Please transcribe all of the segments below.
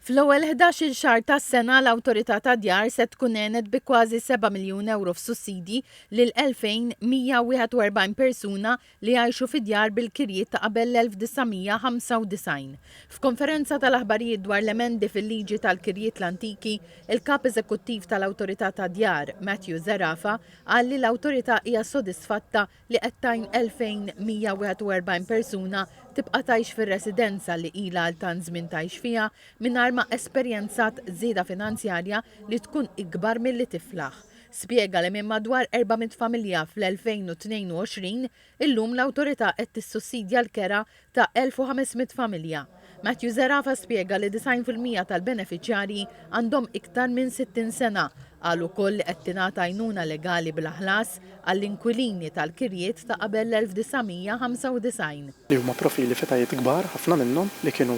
Fl-ewwel 11-il xahar tas-sena l-Awtorità tad-Djar se tkun għenet bi kważi 7 miljun euro f'sussidji lil 2141 persuna li jgħixu fid-djar bil-kirjiet ta' qabel l-1995. F'konferenza tal-aħbarijiet dwar l-emendi fil-liġi tal-kirjiet l-antiki, il-kap eżekuttiv tal-Awtorità tad-Djar, Matthew Zarafa, qal li l-Awtorità hija sodisfatta li qed tajn 2141 persuna tibqa' tgħix fir-residenza li ilha għal tant żmien tgħix fiha mingħajr ma esperjenzat żieda finanzjarja li tkun ikbar milli tiflaħ. Spjega li minn madwar 400 familja fl-2022 illum l-Awtorità qed tissussidja l-kera ta' 1500 familja. Matthew Zarafa spjega li 90% tal-beneficjarji għandhom iktar minn 60 sena għal ukoll li qed tingħata għajnuna legali bl-aħlas għall-inkwilini tal-kirjiet ta' qabel l-1995. Li huma profili fetajiet kbar, ħafna minnhom li kienu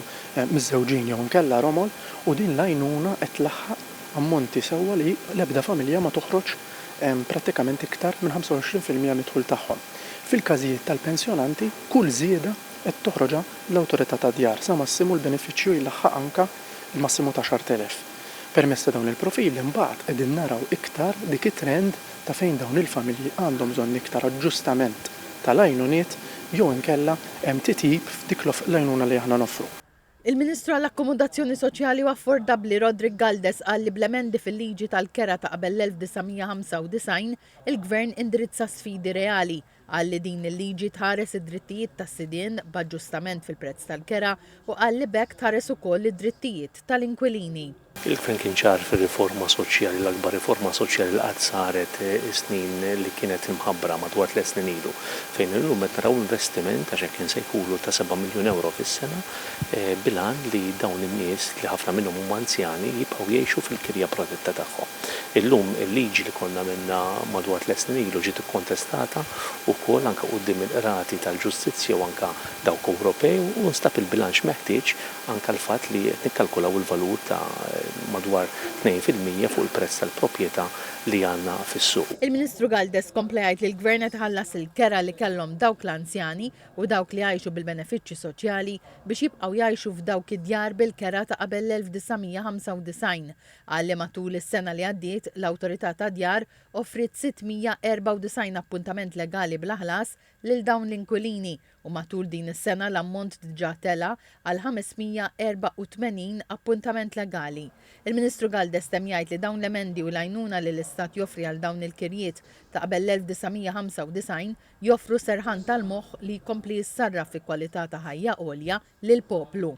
miżżewġin jew nkella romol u din l-għajnuna qed tlaħħaq ammonti sewwa li l-ebda familja ma toħroġ prattikament iktar minn 25% midħul tagħhom. Fil-każijiet tal-pensjonanti, kull żieda qed toħroġha l-Awtorità tad-Djar sa massimu l-benefiċċju jlaħħaq anke il-massimu ta' 10,000. Permezz ta' dawn il-profili mbagħad qegħdin naraw iktar dik it-trend ta' fejn dawn il-familji għandhom bżonn iktar aġġustament tal-għajnuniet jew inkella hemm titjib f'dik l-għajnuna li aħna noffru. Il-Ministru għall-Akkomodazzjoni Soċjali u Affordabbli Rodrik Galdes qal li bl-emendi fil-liġi tal-kera ta' qabel l-1995 il-Gvern indirizza sfidi reali qal li din il-liġi tħares id-drittijiet tas-sidien b'aġġustament fil-prezz tal-kera u qal li bekk tħares ukoll id-drittijiet tal-inkwilini. Il-Gvern kien ċar fir-riforma soċjali, l-akbar riforma soċjali li qatt saret snin li kienet imħabbra madwar 3 snin ilu, fejn illum qed naraw investiment għax hekk insejħulu ta' 7 miljun euro fis-sena bilan li dawn in-nies li ħafna minnhom huma anzjani jibqgħu jgħixu fil-kirja protetta tagħhom. Illum il-liġi li konna minnha madwar 3 snin ilu ġiet ikkontestata wkoll anke quddiem il-qrati tal-ġustizzja u anke dawk Ewropej u nstab il-bilanċ meħtieġ anke l-fatt li qed nikkalkulaw il-valur ta' madwar 2% fuq il-prezz tal-proprjetà li għandna fis-suq. Il-Ministru Galdes kompla jgħid li l-Gvern qed iħallas il-kera li kellhom dawk l-anzjani u dawk li jgħixu bil-benefiċċji soċjali biex jibqgħu jgħixu f'dawk id-djar bil-kera ta' qabel l-1995. Qal li matul is-sena li għaddiet l-Awtorità tad-Djar offrit 694 appuntament legali bl-aħlas lil dawn l-inkwilini u matul din is-sena l-ammont diġà tela għal 584 appuntament legali. Il-Ministru Galdes tem jgħid li dawn l-emendi u l-għajnuna li l-Istat joffri għal dawn il-kirjiet ta' qabel l-1995 joffru serħan tal-moħħ li jkompli jissarraf fi kwalità ta' ħajja għolja lil poplu.